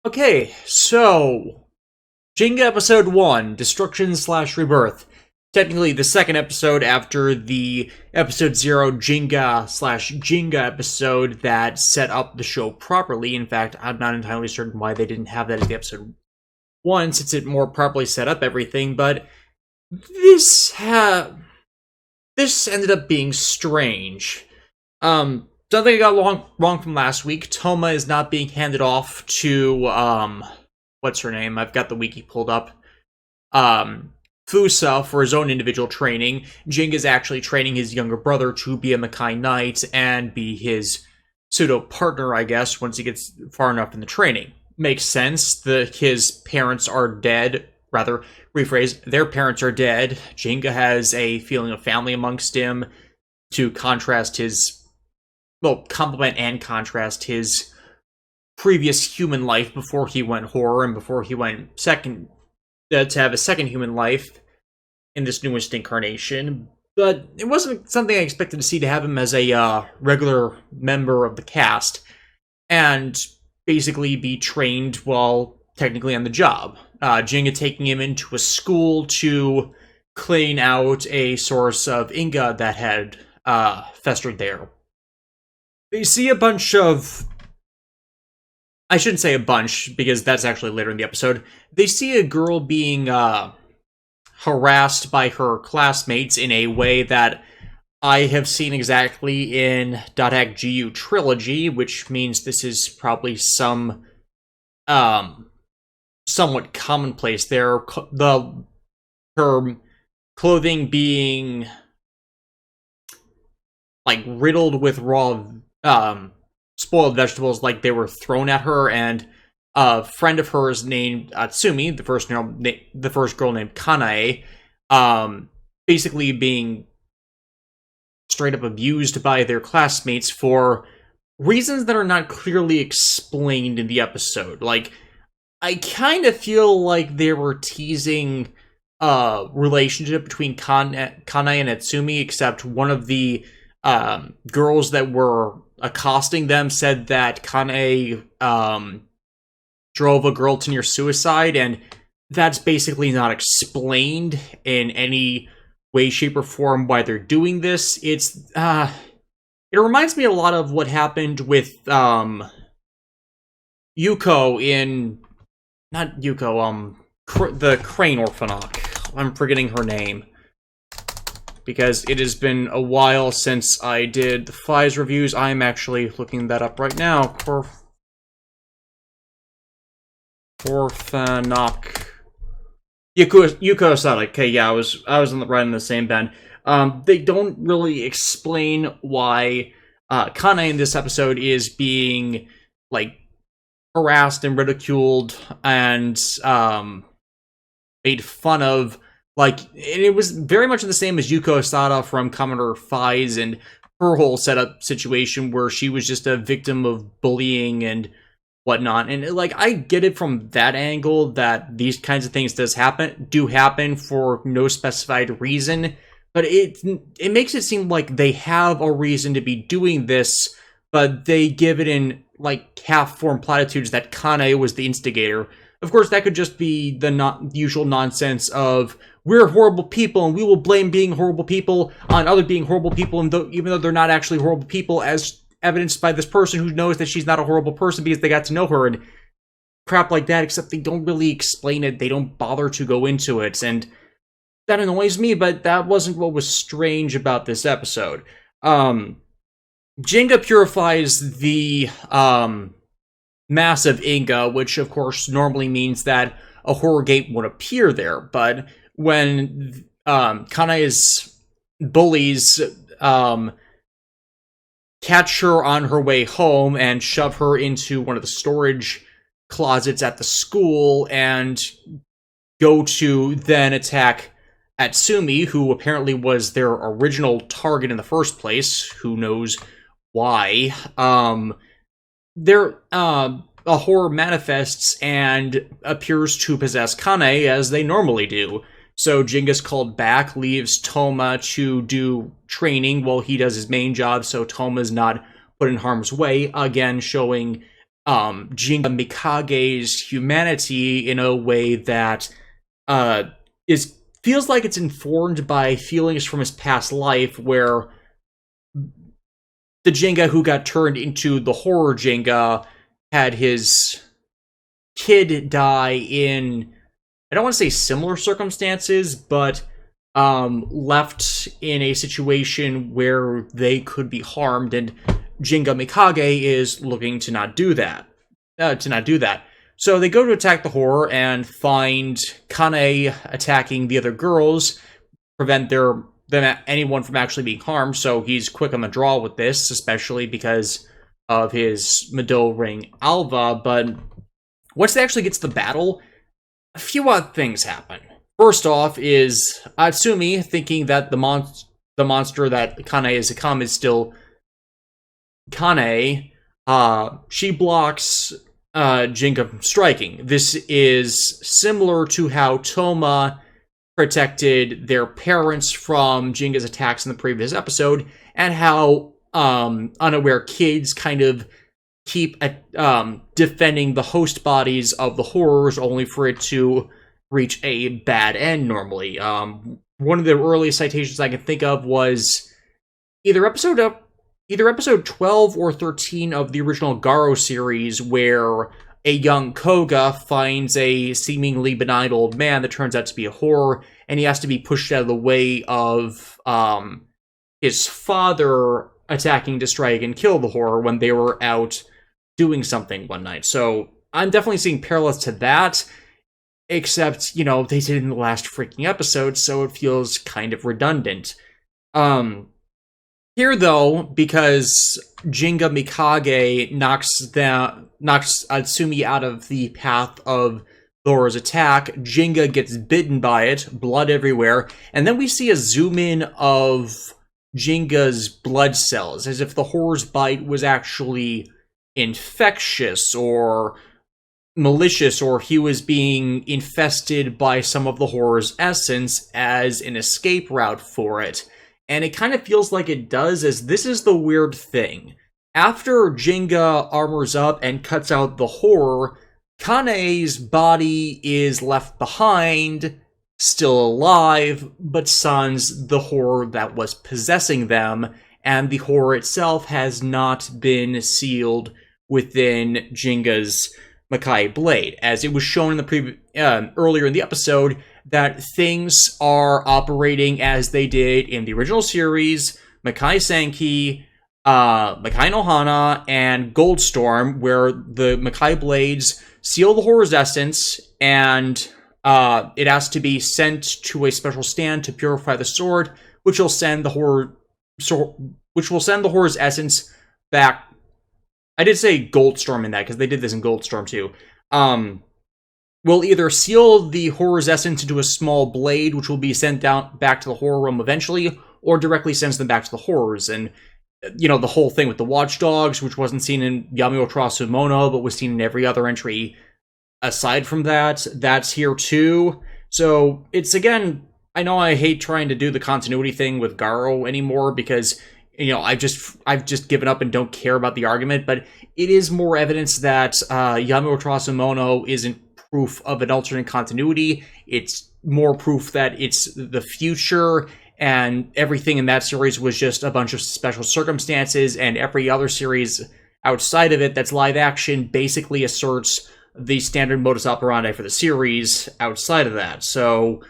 Okay, so Jinga episode 1, Destruction slash Rebirth. Technically the second episode after the episode 0 Jinga slash Jinga episode that set up the show properly. In fact, I'm not entirely certain why they didn't have that as the episode 1 since it more properly set up everything, but this ended up being strange. Something I got wrong from last week. Toma is not being handed off to, what's her name? I've got the wiki pulled up. Fusa for his own individual training. Jinga is actually training his younger brother to be a Makai Knight and be his pseudo-partner, I guess, once he gets far enough in the training. Makes sense. His parents are dead. Rather, rephrase, their parents are dead. Jinga has a feeling of family amongst him to contrast his... complement and contrast his previous human life before he went horror and before he went to have a second human life in this newest incarnation. But it wasn't something I expected to see to have him as a regular member of the cast and basically be trained while technically on the job. Jinga taking him into a school to clean out a source of Inga that had festered there. They see a bunch of... I shouldn't say a bunch, because that's actually later in the episode. They see a girl being harassed by her classmates in a way that I have seen exactly in .hack GU Trilogy, which means this is probably some somewhat commonplace there. Her clothing being like riddled with raw spoiled vegetables like they were thrown at her, and a friend of hers named Atsumi, the first girl named Kanae, basically being straight up abused by their classmates for reasons that are not clearly explained in the episode. Like, I kind of feel like they were teasing a relationship between Kanae and Atsumi, except one of the girls that were accosting them said that Kanae drove a girl to near suicide, and that's basically not explained in any way, shape, or form why they're doing this. It reminds me a lot of what happened with Yuko in... Not Yuko, the Crane Orphanok. I'm forgetting her name, because it has been a while since I did the Flies reviews. I'm actually looking that up right now. Orphanok. Yuko Sada. Okay, yeah, I was right in the same bend. They don't really explain why Kanae in this episode is being, like, harassed and ridiculed and made fun of. Like, it was very much the same as Yuko Sada from Commodore Fies and her whole setup situation where she was just a victim of bullying and whatnot. And, like, I get it from that angle that these kinds of things do happen for no specified reason, but it makes it seem like they have a reason to be doing this, but they give it in, like, half-formed platitudes that Kanae was the instigator. Of course, that could just be the usual nonsense of, we're horrible people, and we will blame being horrible people on other being horrible people, and even though they're not actually horrible people, as evidenced by this person who knows that she's not a horrible person because they got to know her, and crap like that, except they don't really explain it, they don't bother to go into it, and that annoys me, but that wasn't what was strange about this episode. Jinga purifies the mass of Inga, which of course normally means that a horror gate would appear there, but when Kanae's bullies catch her on her way home and shove her into one of the storage closets at the school and go to then attack Atsumi, who apparently was their original target in the first place, who knows why, a horror manifests and appears to possess Kanae as they normally do. So Jinga's called back, leaves Toma to do training while he does his main job, so Toma's not put in harm's way, again showing Jinga Mikage's humanity in a way that is feels like it's informed by feelings from his past life, where the Jinga who got turned into the horror Jinga had his kid die in, I don't want to say similar circumstances, but left in a situation where they could be harmed, and Jinga Mikage is looking to not do that. So they go to attack the horror and find Kane attacking the other girls, prevent anyone from actually being harmed, so he's quick on the draw with this, especially because of his Mado Ring Alva. But once they actually get to the battle, a few odd things happen. First off is Atsumi thinking that the monster that Kane is become is still Kane. She blocks Jinga from striking. This is similar to how Toma protected their parents from Jinga's attacks in the previous episode, and how unaware kids kind of keep defending the host bodies of the horrors, only for it to reach a bad end normally. One of the earliest citations I can think of was either episode 12 or 13 of the original Garo series, where a young Koga finds a seemingly benign old man that turns out to be a horror, and he has to be pushed out of the way of his father attacking to strike and kill the horror when they were out doing something one night. So I'm definitely seeing parallels to that, except, they did it in the last freaking episode, so it feels kind of redundant. Here, though, because Jinga Mikage knocks Atsumi out of the path of Laura's attack, Jinga gets bitten by it, blood everywhere, and then we see a zoom in of Jinga's blood cells, as if the horror's bite was actually infectious or malicious, or he was being infested by some of the horror's essence as an escape route for it. And it kind of feels like it does, as this is the weird thing. After Jinga armors up and cuts out the horror, Kane's body is left behind, still alive, but sans the horror that was possessing them, and the horror itself has not been sealed within Jinga's Makai blade. As it was shown in the earlier in the episode, that things are operating as they did in the original series, Makai Senki, Makai no Hana, and Goldstorm, where the Makai blades seal the horror's essence, and it has to be sent to a special stand to purify the sword, which will send the horror's essence back. I did say Goldstorm in that, because they did this in Goldstorm too. Will either seal the horror's essence into a small blade, which will be sent down back to the horror realm eventually, or directly sends them back to the horrors. And, the whole thing with the watchdogs, which wasn't seen in Yami Sumono, but was seen in every other entry aside from that, that's here too. So, it's, again, I know I hate trying to do the continuity thing with Garo anymore, because, I've just given up and don't care about the argument, but it is more evidence that Yami Sumono isn't proof of an alternate continuity. It's more proof that it's the future, and everything in that series was just a bunch of special circumstances, and every other series outside of it that's live action basically asserts the standard modus operandi for the series outside of that. So,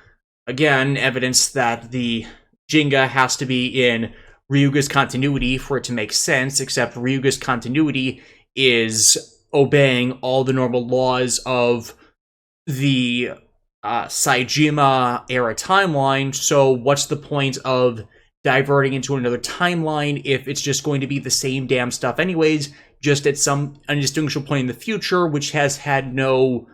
again, evidence that the Jinga has to be in Ryuga's continuity for it to make sense, except Ryuga's continuity is obeying all the normal laws of the Saejima era timeline, so what's the point of diverting into another timeline if it's just going to be the same damn stuff anyways, just at some undistinguishable point in the future, which has had no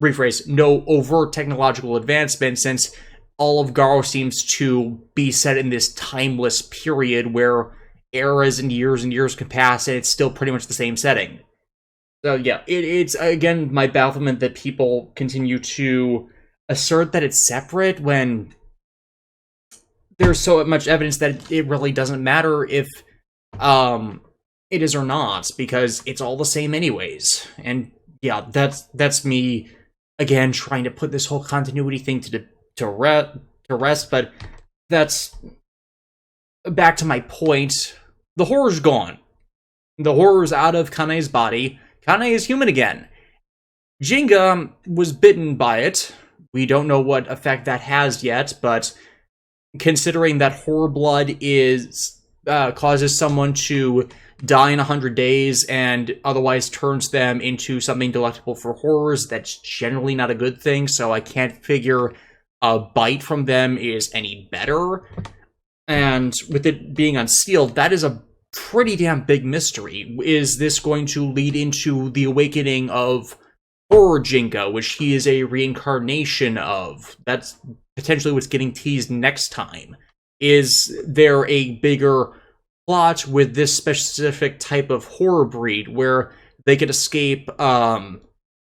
overt technological advancement, since all of Garo seems to be set in this timeless period where eras and years can pass and it's still pretty much the same setting. So yeah, it's, again, my bafflement that people continue to assert that it's separate when there's so much evidence that it really doesn't matter if it is or not, because it's all the same anyways. And yeah, that's me again trying to put this whole continuity thing to rest. But that's back to my point. The horror's gone. The horror's out of Kane's body. Kane is human again. Jinga was bitten by it. We don't know what effect that has yet, but considering that horror blood is causes someone to die in 100 days and otherwise turns them into something delectable for horrors, that's generally not a good thing, so I can't figure a bite from them is any better. And with it being unsealed, that is a pretty damn big mystery. Is this going to lead into the awakening of Horror Jinga, which he is a reincarnation of? That's potentially what's getting teased next time. Is there a bigger plot with this specific type of horror breed where they could escape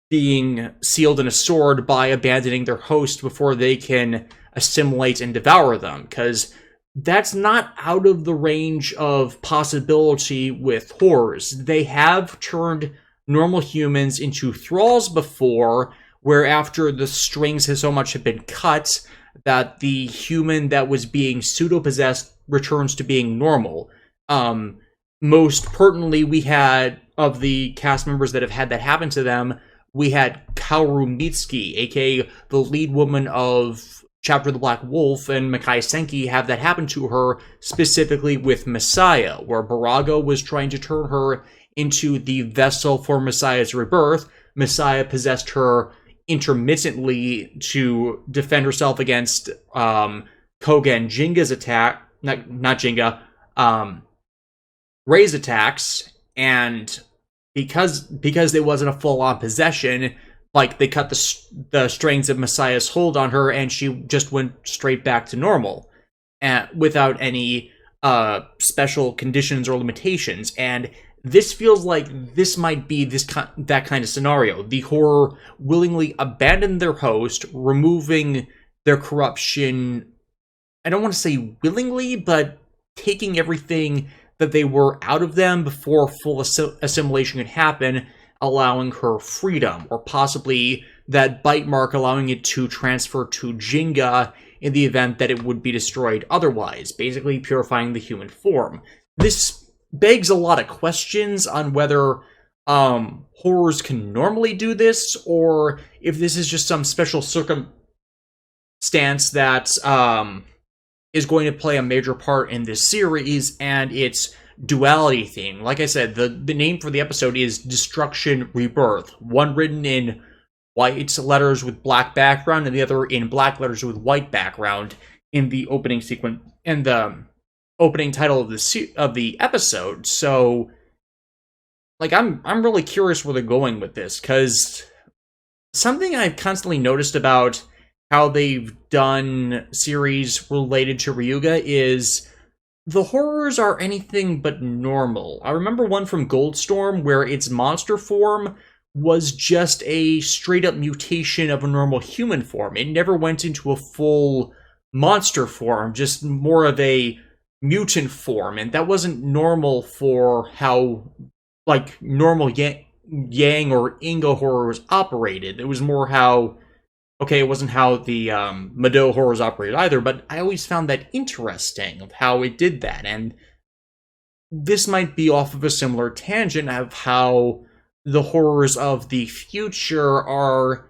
being sealed in a sword by abandoning their host before they can assimilate and devour them? Because that's not out of the range of possibility with horrors. They have turned normal humans into thralls before, where after the strings have so much have been cut that the human that was being pseudo-possessed returns to being normal. Most pertinently, we had, of the cast members that have had that happen to them, we had Kaoru Mitsuki, aka the lead woman of Chapter of the Black Wolf, and Makai Senki have that happen to her, specifically with Messiah, where Barago was trying to turn her into the vessel for Messiah's rebirth. Messiah possessed her intermittently to defend herself against Koga and Jinga's attack, not Jinga, Ray's attacks, and because there wasn't a full-on possession, like, they cut the strings of Messiah's hold on her, and she just went straight back to normal, without any special conditions or limitations. And this feels like this might be that kind of scenario. The horror willingly abandoned their host, removing their corruption. I don't want to say willingly, but taking everything that they were out of them before full assimilation could happen, allowing her freedom, or possibly that bite mark allowing it to transfer to Jinga in the event that it would be destroyed otherwise, basically purifying the human form. This begs a lot of questions on whether horrors can normally do this, or if this is just some special circumstance that is going to play a major part in this series and its duality theme. Like I said, the name for the episode is Destruction Rebirth. One written in white letters with black background, and the other in black letters with white background in the opening sequence and the opening title of the episode. So, like, I'm really curious where they're going with this, because something I've constantly noticed about how they've done series related to Ryuga is the horrors are anything but normal. I remember one from Goldstorm where its monster form was just a straight-up mutation of a normal human form. It never went into a full monster form, just more of a mutant form, and that wasn't normal for how, like, normal Yang or Inga horrors operated. It was more how, okay, it wasn't how the Mado horrors operated either, but I always found that interesting of how it did that. And this might be off of a similar tangent of how the horrors of the future are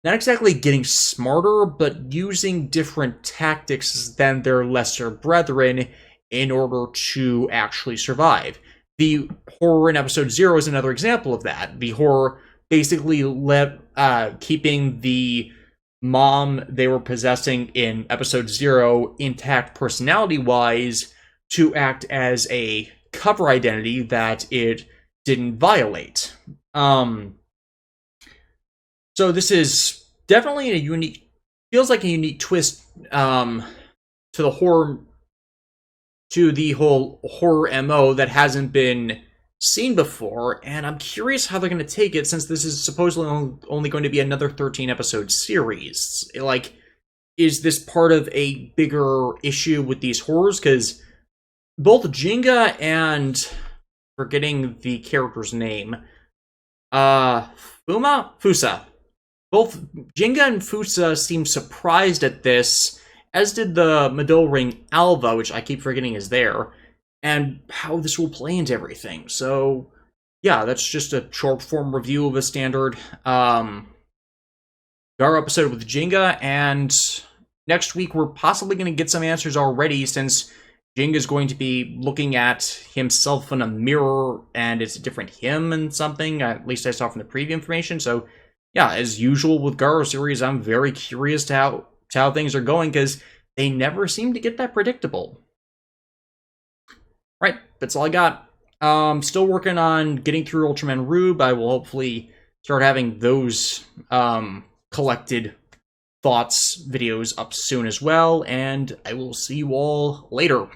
not exactly getting smarter, but using different tactics than their lesser brethren in order to actually survive. The horror in episode 0 is another example of that. The horror basically keeping the mom they were possessing in episode 0 intact personality-wise to act as a cover identity that it didn't violate. So this is definitely feels like a unique twist to the horror, to the whole horror MO that hasn't been seen before, and I'm curious how they're going to take it, since this is supposedly only going to be another 13-episode series. Like, is this part of a bigger issue with these horrors? Because both Jinga and, forgetting the character's name. Fusa. Both Jinga and Fusa seem surprised at this, as did the Middle Ring Alva, which I keep forgetting is there, and how this will play into everything. So, yeah, that's just a short-form review of a standard Garo episode with Jinga, and next week we're possibly going to get some answers already, since Jinga's going to be looking at himself in a mirror, and it's a different him and something, at least I saw from the preview information, so yeah, as usual with Garo series, I'm very curious to how things are going, because they never seem to get that predictable. Right, that's all I got. Still working on getting through Ultraman Rube. I will hopefully start having those collected thoughts videos up soon as well, and I will see you all later.